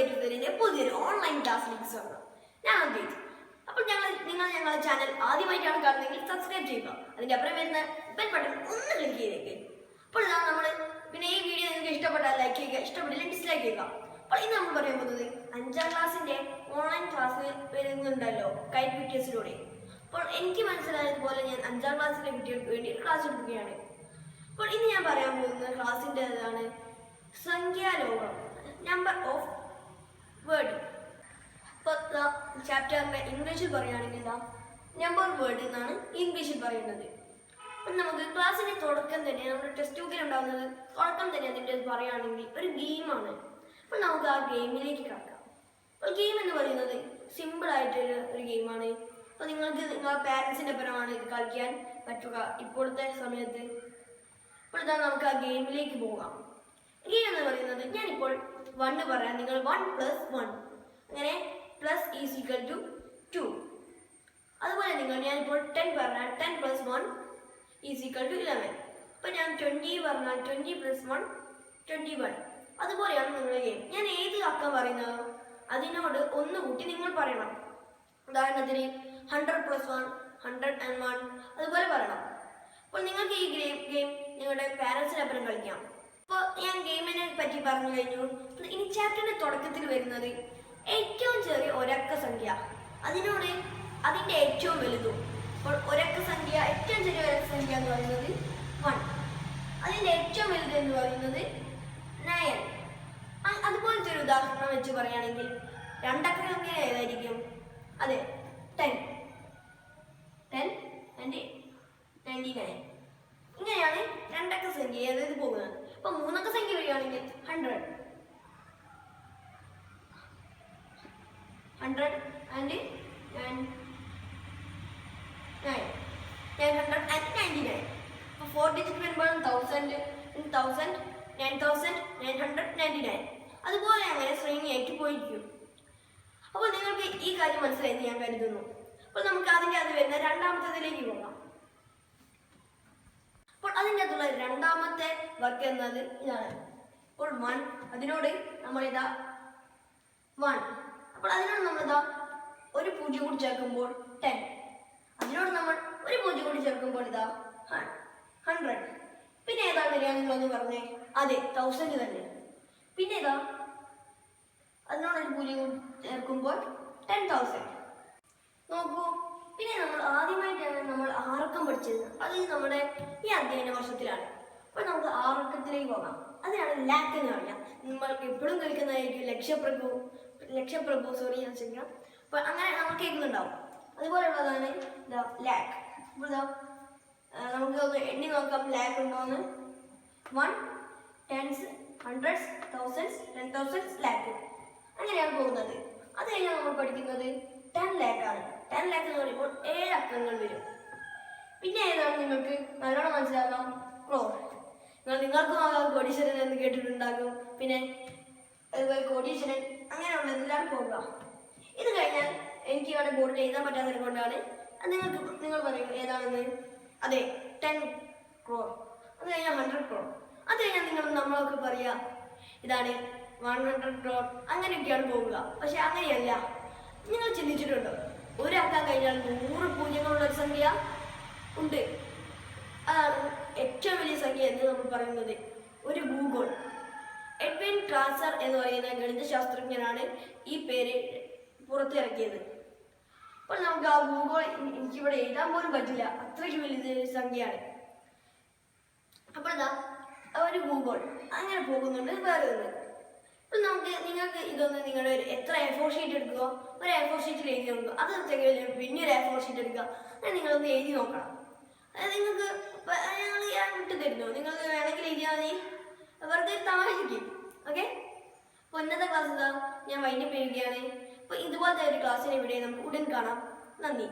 എഡ്യൂക്കേഷൻ്റെ പുതിയൊരു ഓൺലൈൻ ക്ലാസ്സിലേക്ക് സ്വാഗതം. ഞാൻ അദ്വൈത്. അപ്പോൾ നിങ്ങൾ ഞങ്ങളുടെ ചാനൽ ആദ്യമായിട്ടാണ് കാണുന്നതെങ്കിൽ സബ്സ്ക്രൈബ് ചെയ്യുക. അതിൻ്റെ അപ്പുറം വരുന്ന ബെൽ ബട്ടൺ ഒന്ന് ക്ലിക്ക് ചെയ്തേക്ക്. അപ്പോൾ ഇതാ നമ്മൾ പിന്നെ ഈ വീഡിയോ നിങ്ങൾക്ക് ഇഷ്ടപ്പെട്ടാൽ ലൈക്ക് ചെയ്യുക, ഇഷ്ടപ്പെട്ടില്ലെങ്കിൽ ഡിസ്ലൈക്ക് ചെയ്യുക. അപ്പോൾ ഇന്ന് നമ്മൾ പറയാൻ പോകുന്നത് 5ാം ക്ലാസ്സിൻ്റെ ഓൺലൈൻ ക്ലാസ് വരുന്നുണ്ടല്ലോ കൈറ്റ് പിക്ചേഴ്സിലൂടെ. അപ്പോൾ എനിക്ക് മനസ്സിലായതുപോലെ ഞാൻ 5ാം ക്ലാസ്സിലെ കുട്ടികൾക്ക് വേണ്ടി ഒരു ക്ലാസ് എടുക്കുകയാണ്. അപ്പോൾ ഇന്ന് ഞാൻ പറയാൻ പോകുന്ന ക്ലാസ്സിൻ്റെ ഏതാണ് സംഖ്യാലോകം, നമ്പർ ഓഫ് വേർഡ്. അപ്പോൾ ചാപ്റ്ററിൻ്റെ ഇംഗ്ലീഷിൽ പറയുകയാണെങ്കിൽ നമ്പർ വേർഡ് എന്നാണ് ഇംഗ്ലീഷിൽ പറയുന്നത്. അപ്പം നമുക്ക് ക്ലാസ്സിൻ്റെ തുടക്കം തന്നെ നമ്മുടെ ടെക്സ്റ്റ് ബുക്കിൽ ഉണ്ടാകുന്നത് തുടക്കം തന്നെ അതിൻ്റെ പറയുകയാണെങ്കിൽ ഒരു ഗെയിമാണ്. അപ്പോൾ നമുക്ക് ആ ഗെയിമിലേക്ക് കടക്കാം. അപ്പോൾ ഗെയിം എന്ന് പറയുന്നത് സിമ്പിളായിട്ടുള്ള ഒരു ഗെയിമാണ്. അപ്പോൾ നിങ്ങൾക്ക് നിങ്ങളുടെ പാരൻസിൻ്റെ പരമാണ് ഇത് കളിക്കാൻ പറ്റുക ഇപ്പോഴത്തെ സമയത്ത്. അപ്പോൾ ഇതാ നമുക്ക് ആ ഗെയിമിലേക്ക് പോകാം. ഗെയിം എന്ന് പറയുന്നത് ഞാനിപ്പോൾ 1 പറയാം, നിങ്ങൾ 1 + 1 അങ്ങനെ പ്ലസ് ഈസ് ഈക്വൽ ടു 2. അതുപോലെ ഞാനിപ്പോൾ 10 പറഞ്ഞാൽ 10 + 1 ഈസ് ഈക്വൽ ടു 11. അപ്പോൾ ഞാൻ 20 പറഞ്ഞാൽ 20 + 1 21. അതുപോലെയാണ് നിങ്ങളുടെ ഗെയിം. ഞാൻ ഏത് അക്കം പറയുന്നതോ അതിനോട് ഒന്ന് കൂട്ടി നിങ്ങൾ പറയണം. ഉദാഹരണത്തിന് 100 + 1 101 അതുപോലെ പറയണം. അപ്പോൾ നിങ്ങൾക്ക് ഈ ഗെയിം നിങ്ങളുടെ പാരൻസിനൊപ്പം കളിക്കാം. അപ്പോൾ ഞാൻ ഗെയിമിനെ പറ്റി പറഞ്ഞു കഴിഞ്ഞു. ഇനി ചാപ്റ്ററിന്റെ തുടക്കത്തിൽ വരുന്നത് ഏറ്റവും ചെറിയ ഒരക്ക സംഖ്യ അതിനോട് അതിൻ്റെ ഏറ്റവും വലുതും. അപ്പോൾ ഒരക്ക സംഖ്യ ഏറ്റവും ചെറിയ ഒരക്ക സംഖ്യ എന്ന് പറയുന്നത് 1, അതിൻ്റെ ഏറ്റവും വലുത് എന്ന് പറയുന്നത് 9. അതുപോലത്തെ ഒരു ഉദാഹരണം വെച്ച് പറയുകയാണെങ്കിൽ രണ്ടക്ക സംഖ്യ ഏതായിരിക്കും? അതെ 10 and 99. ഇങ്ങനെയാണ് രണ്ടക്ക സംഖ്യ ഏതായത് പോകുന്നത്. അപ്പോൾ 3 അക്ക സംഖ്യ വരികയാണെങ്കിൽ 100 and 999. അപ്പോൾ 4 ഡിജിറ്റ് വരുമ്പോൾ 1000 999. അതുപോലെ അങ്ങനെ ശ്രേണിയായിട്ട് പോയിരിക്കും. അപ്പോൾ നിങ്ങൾക്ക് ഈ കാര്യം മനസ്സിലായെന്ന് ഞാൻ കരുതുന്നു. അപ്പോൾ നമുക്ക് അതിൻ്റെ അത് വരുന്ന രണ്ടാമത്തേതിലേക്ക് പോകാം. അപ്പോൾ അതിൻ്റെ അകത്തുള്ള രണ്ടാമത്തെ വർക്ക് എന്നത് ഇതാണ്. അപ്പോൾ 1 അതിനോട് നമ്മളിതാ 1. അപ്പോൾ അതിനോട് നമ്മളിതാ ഒരു 0 കൂടി ചേർക്കുമ്പോൾ 10. അതിനോട് നമ്മൾ ഒരു 0 കൂടി ചേർക്കുമ്പോൾ ഇതാ 100. പിന്നെ ഏതാ വരിക നിങ്ങളൊന്ന് പറഞ്ഞേ? അതെ 1000 തന്നെ. പിന്നെ ഇതാ അതിനോട് ഒരു 0 കൂടി ചേർക്കുമ്പോൾ 10,000. നോക്കൂ, പിന്നെ നമ്മൾ ആദ്യമായിട്ടാണ് നമ്മൾ ആറക്കം പഠിച്ചത്. അത് നമ്മുടെ ഈ അധ്യയന വർഷത്തിലാണ്. അപ്പോൾ നമുക്ക് ആറക്കത്തിലേക്ക് പോകാം. അതിനാണ് ലാക്ക് എന്ന് പറയാം. നമ്മൾ എപ്പോഴും കേൾക്കുന്നതായിരിക്കും ലക്ഷപ്രഭു സോറി ഞാൻ ചോദിക്കാം. അപ്പോൾ അങ്ങനെ നമ്മൾ കേൾക്കുന്നുണ്ടാവും. അതുപോലെയുള്ളതാണ് ലാക്ക്. അപ്പോൾ നമുക്ക് ഒന്ന് എണ്ണി നോക്കാം ലാക്ക് ഉണ്ടോയെന്ന്. 1 10s 100s 1000s 10,000s lakh അങ്ങനെയാണ് പോകുന്നത്. അത് കഴിഞ്ഞാൽ നമ്മൾ പഠിക്കുന്നത് 10 ലാക്കാണ്. 10 ലാക്ക് എന്ന് പറയുമ്പോൾ 7 അക്കങ്ങൾ വരും. പിന്നെ ഏതാണ് നിങ്ങൾക്ക് നല്ലോണം മനസ്സിലാക്കാം? ക്രോർ. നിങ്ങൾക്കും ആകാം കോടീശ്വരൻ എന്ന് കേട്ടിട്ടുണ്ടാകും. പിന്നെ അതുപോലെ കോടീശ്വരൻ അങ്ങനെയുള്ള എല്ലാം പോകുക. ഇത് കഴിഞ്ഞാൽ എനിക്ക് ഇവിടെ ബോർഡിൽ എഴുതാൻ പറ്റാത്തത് കൊണ്ടാണ് നിങ്ങൾ പറയും ഏതാണെന്ന്. അതെ 10 crore. അത് കഴിഞ്ഞാൽ 100 crore. അത് കഴിഞ്ഞാൽ നമ്മളൊക്കെ പറയുക ഇതാണ് 100 crore. അങ്ങനെയൊക്കെയാണ് പോവുക. പക്ഷെ അങ്ങനെയല്ല. നിങ്ങൾ ചിന്തിച്ചിട്ടുണ്ടോ ഒരു അക്കം കഴിഞ്ഞാൽ 100 പൂജ്യങ്ങളുള്ള ഒരു സംഖ്യ ഉണ്ട്. അതാണ് ഏറ്റവും വലിയ സംഖ്യ എന്ന് നമ്മൾ പറയുന്നത്. ഒരു ഗൂഗിൾ എഡ്വിൻ ട്രാസർ എന്ന് പറയുന്ന ഗണിതശാസ്ത്രജ്ഞനാണ് ഈ പേര് പുറത്തിറക്കിയത്. അപ്പോൾ നമുക്ക് ആ ഗൂഗിൾ എനിക്കിവിടെ എഴുതാൻ പോലും പറ്റില്ല, അത്രയ്ക്ക് വലിയ സംഖ്യയാണ്. അപ്പോൾ ഒരു ഗൂഗിൾ അങ്ങനെ പോകുന്നുണ്ട്. വേറെ ഒന്ന് അപ്പോൾ നിങ്ങൾക്ക് ഇതൊന്ന് നിങ്ങളുടെ എത്ര A4 ഷീറ്റ് എടുക്കുക, ഒരു A4 ഷീറ്റിൽ എഴുതി നോക്കുക. അത് പിന്നെ ഒരു A4 ഷീറ്റ് എടുക്കുക. അങ്ങനെ നിങ്ങളൊന്ന് എഴുതി നോക്കണം. അതായത് നിങ്ങൾക്ക് ഞാൻ വിട്ടു തരുന്നു, നിങ്ങൾക്ക് വേണമെങ്കിൽ എഴുതിയാൽ മതി. വെറുതെ തമാശയ്ക്ക്. ഓക്കെ. അപ്പോൾ ഇന്നത്തെ ക്ലാസ് ഞാൻ വൈൻഡപ്പ് ചെയ്യുകയാണ്. അപ്പോൾ ഇതുപോലത്തെ ഒരു ക്ലാസ്സിനെ ഇവിടെ നമുക്ക് ഉടൻ കാണാം. നന്ദി.